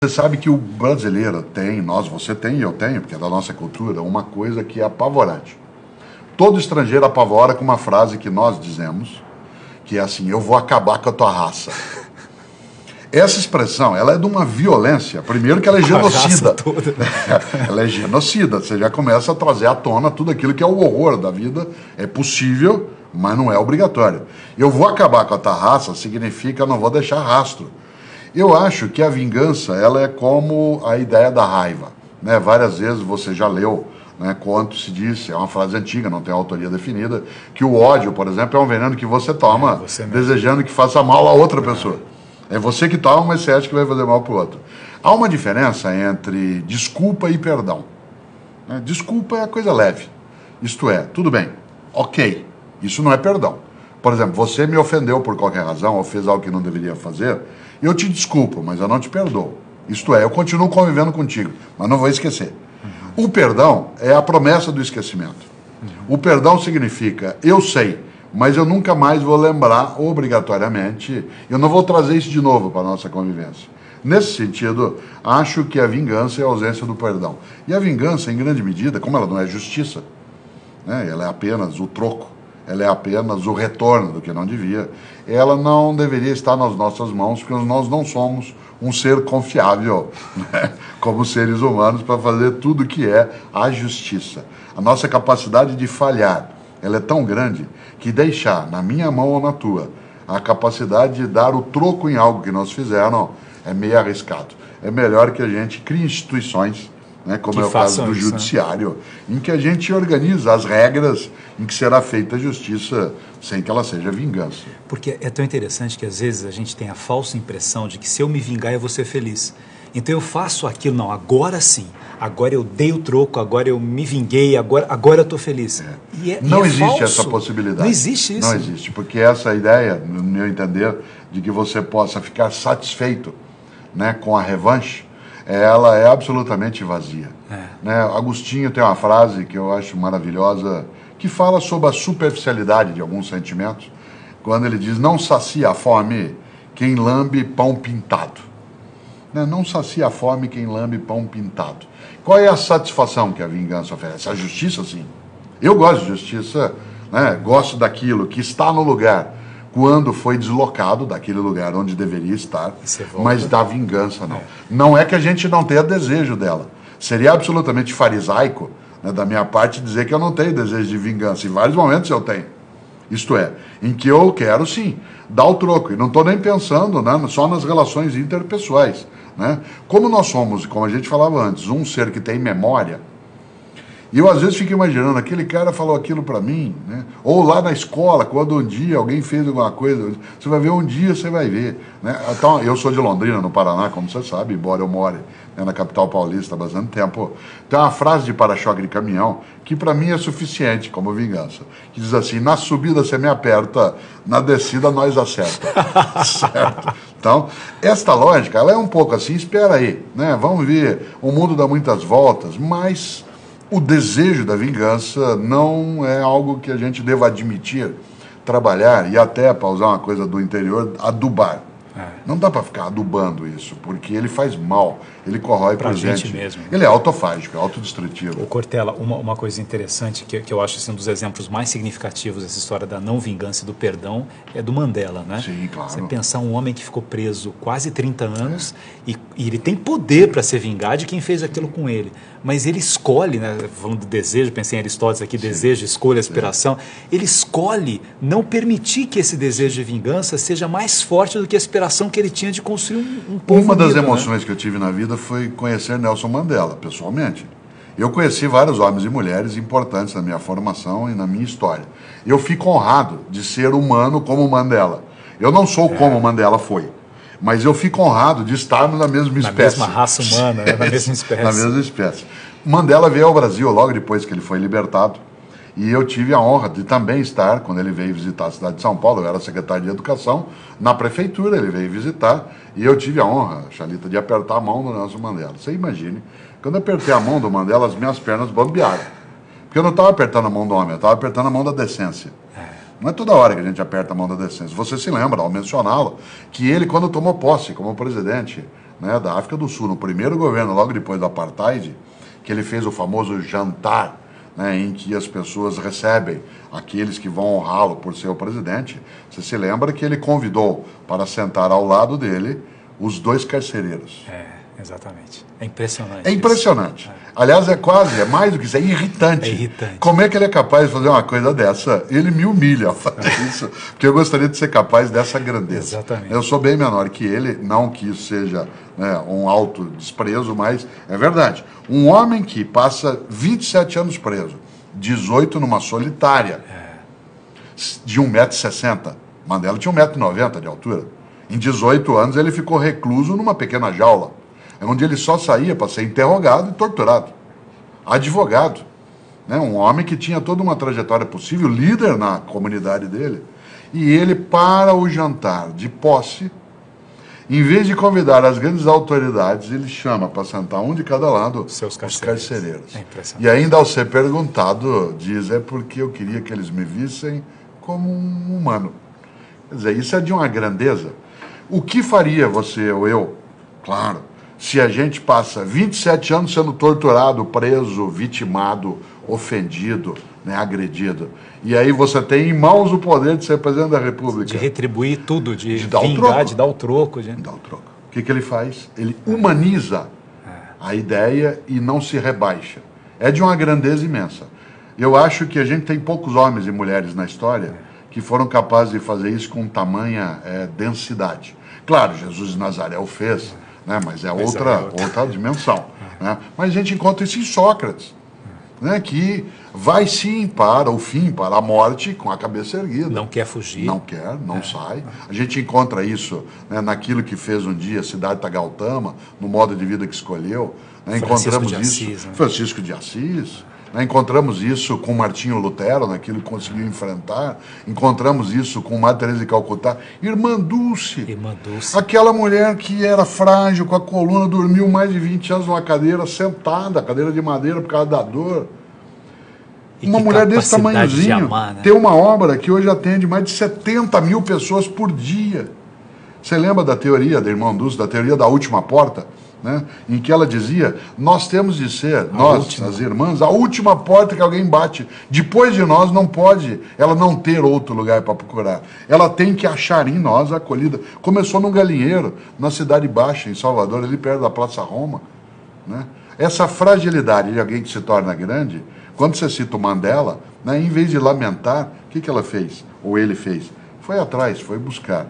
Você sabe que o brasileiro tem, você tem e eu tenho, porque é da nossa cultura, uma coisa que é apavorante. Todo estrangeiro apavora com uma frase que nós dizemos, que é assim: eu vou acabar com a tua raça. Essa expressão, ela é de uma violência. Primeiro que ela é genocida. Ela é genocida. Você já começa a trazer à tona tudo aquilo que é o horror da vida. É possível, mas não é obrigatório. Eu vou acabar com a tua raça significa não vou deixar rastro. Eu acho que a vingança, ela é como a ideia da raiva, né? Várias vezes você já leu, né, quanto se diz, é uma frase antiga, não tem autoria definida, que o ódio, por exemplo, é um veneno que você toma desejando que faça mal a outra pessoa. É você que toma, mas você acha que vai fazer mal para o outro. Há uma diferença entre desculpa e perdão. Desculpa é a coisa leve. Isto é, tudo bem, ok, isso não é perdão. Por exemplo, você me ofendeu por qualquer razão, ou fez algo que não deveria fazer, eu te desculpo, mas eu não te perdoo. Isto é, eu continuo convivendo contigo, mas não vou esquecer. O perdão é a promessa do esquecimento. O perdão significa, eu sei, mas eu nunca mais vou lembrar obrigatoriamente, eu não vou trazer isso de novo para a nossa convivência. Nesse sentido, acho que a vingança é a ausência do perdão. E a vingança, em grande medida, como ela não é justiça, né, ela é apenas o troco, ela é apenas o retorno do que não devia, ela não deveria estar nas nossas mãos, porque nós não somos um ser confiável, né, como seres humanos, para fazer tudo que é a justiça. A nossa capacidade de falhar, ela é tão grande que deixar na minha mão ou na tua a capacidade de dar o troco em algo que nós fizeram é meio arriscado. É melhor que a gente crie instituições, né, como é o caso do judiciário, em que a gente organiza as regras em que será feita a justiça sem que ela seja vingança. Porque é tão interessante que às vezes a gente tem a falsa impressão de que se eu me vingar eu vou ser feliz. Então eu faço aquilo, não, agora sim, agora eu dei o troco, agora eu me vinguei, agora eu estou feliz. Não existe essa possibilidade. Não existe isso. Não existe, porque essa ideia, no meu entender, de que você possa ficar satisfeito, né, com a revanche, ela é absolutamente vazia. Né? Agostinho tem uma frase que eu acho maravilhosa, que fala sobre a superficialidade de alguns sentimentos, quando ele diz: não sacia a fome quem lambe pão pintado. Né? Não sacia a fome quem lambe pão pintado. Qual é a satisfação que a vingança oferece? A justiça, sim. Eu gosto de justiça, né? Gosto daquilo que está no lugar quando foi deslocado daquele lugar onde deveria estar, mas da vingança não. Não é que a gente não tenha desejo dela. Seria absolutamente farisaico, né, da minha parte dizer que eu não tenho desejo de vingança. Em vários momentos eu tenho. Isto é, em que eu quero sim dar o troco. E não estou nem pensando, né, só nas relações interpessoais. Né? Como nós somos, como a gente falava antes, um ser que tem memória. E eu às vezes fico imaginando, aquele cara falou aquilo para mim, né? Ou lá na escola, quando um dia alguém fez alguma coisa, você vai ver um dia, você vai ver. Né? Então, eu sou de Londrina, no Paraná, como você sabe, embora eu more, né, na capital paulista há bastante tempo. Tem uma frase de para-choque de caminhão que para mim é suficiente como vingança, que diz assim: na subida você me aperta, na descida nós acerta. Certo? Então, esta lógica, ela é um pouco assim, espera aí, né? Vamos ver, o mundo dá muitas voltas, mas o desejo da vingança não é algo que a gente deva admitir, trabalhar e até, para usar uma coisa do interior, adubar. Não dá para ficar adubando isso, porque ele faz mal, ele corrói por gente mesmo. Ele é autofágico, é autodestrutivo. Ô Cortella, uma coisa interessante que eu acho assim, um dos exemplos mais significativos dessa história da não vingança e do perdão é do Mandela, né? Sim, claro. Você pensar um homem que ficou preso quase 30 anos e ele tem poder para se vingar de quem fez aquilo com ele, mas ele escolhe, né? Falando do desejo, pensei em Aristóteles aqui, desejo, escolha, aspiração, ele escolhe não permitir que esse desejo de vingança seja mais forte do que a aspiração que ele tinha de construir um povo Uma das unido, emoções, né, que eu tive na vida foi conhecer Nelson Mandela, pessoalmente. Eu conheci vários homens e mulheres importantes na minha formação e na minha história. Eu fico honrado de ser humano como Mandela. Eu não sou como Mandela foi, mas eu fico honrado de estarmos na mesma espécie. Na mesma raça humana, né? Na mesma espécie. Na mesma espécie. Mandela veio ao Brasil logo depois que ele foi libertado. E eu tive a honra de também estar, quando ele veio visitar a cidade de São Paulo, eu era secretário de Educação, na prefeitura ele veio visitar, e eu tive a honra, Xalita, de apertar a mão do Nelson Mandela. Você imagine, quando eu apertei a mão do Mandela, as minhas pernas bambearam. Porque eu não estava apertando a mão do homem, eu estava apertando a mão da decência. Não é toda hora que a gente aperta a mão da decência. Você se lembra, ao mencioná-lo, que ele, quando tomou posse como presidente, né, da África do Sul, no primeiro governo, logo depois do Apartheid, que ele fez o famoso jantar, né, em que as pessoas recebem aqueles que vão honrá-lo por ser o presidente. Você se lembra que ele convidou para sentar ao lado dele os 2 carcereiros. Exatamente. É impressionante. É impressionante. Isso. Aliás, é mais do que isso, é irritante. É irritante. Como é que ele é capaz de fazer uma coisa dessa? Ele me humilha ao fazer isso, porque eu gostaria de ser capaz dessa grandeza. Exatamente. Eu sou bem menor que ele, não que isso seja, né, um alto desprezo, mas é verdade. Um homem que passa 27 anos preso, 18 numa solitária, de 1,60 m. Mandela tinha 1,90 m de altura. Em 18 anos ele ficou recluso numa pequena jaula, onde ele só saía para ser interrogado e torturado. Advogado, né? Um homem que tinha toda uma trajetória possível, líder na comunidade dele. E ele, para o jantar de posse, em vez de convidar as grandes autoridades, ele chama para sentar um de cada lado os carcereiros. E ainda ao ser perguntado, diz, é porque eu queria que eles me vissem como um humano. Quer dizer, isso é de uma grandeza. O que faria você ou eu, claro, se a gente passa 27 anos sendo torturado, preso, vitimado, ofendido, né, agredido, e aí você tem em mãos o poder de ser presidente da República. De retribuir tudo, de dar vingar, de dar o troco. De dar o troco. O que ele faz? Ele humaniza a ideia e não se rebaixa. É de uma grandeza imensa. Eu acho que a gente tem poucos homens e mulheres na história que foram capazes de fazer isso com tamanha densidade. Claro, Jesus de Nazaré o fez, né, mas é outra dimensão. Né? Mas a gente encontra isso em Sócrates, né, que vai sim para o fim, para a morte, com a cabeça erguida. Não quer fugir. Não quer, não sai. A gente encontra isso, né, naquilo que fez um dia Siddhartha Gautama, no modo de vida que escolheu. Né, encontramos isso. Francisco de Assis. Né, encontramos isso com Martinho Lutero, naquilo que conseguiu enfrentar. Encontramos isso com Madre Teresa de Calcutá. Irmã Dulce. Aquela mulher que era frágil, com a coluna, dormiu mais de 20 anos numa cadeira sentada, cadeira de madeira por causa da dor. Uma mulher desse tamanhozinho, de amar, né? Tem uma obra que hoje atende mais de 70 mil pessoas por dia. Você lembra da teoria da Irmã Dulce, da teoria da última porta? Né? Em que ela dizia, nós temos de ser, as irmãs, a última porta que alguém bate. Depois de nós não pode ela não ter outro lugar para procurar. Ela tem que achar em nós a acolhida. Começou num galinheiro, na Cidade Baixa, em Salvador, ali perto da Praça Roma. Né? Essa fragilidade de alguém que se torna grande, quando você cita o Mandela, né, em vez de lamentar, o que ela fez? Ou ele fez? Foi atrás, foi buscar.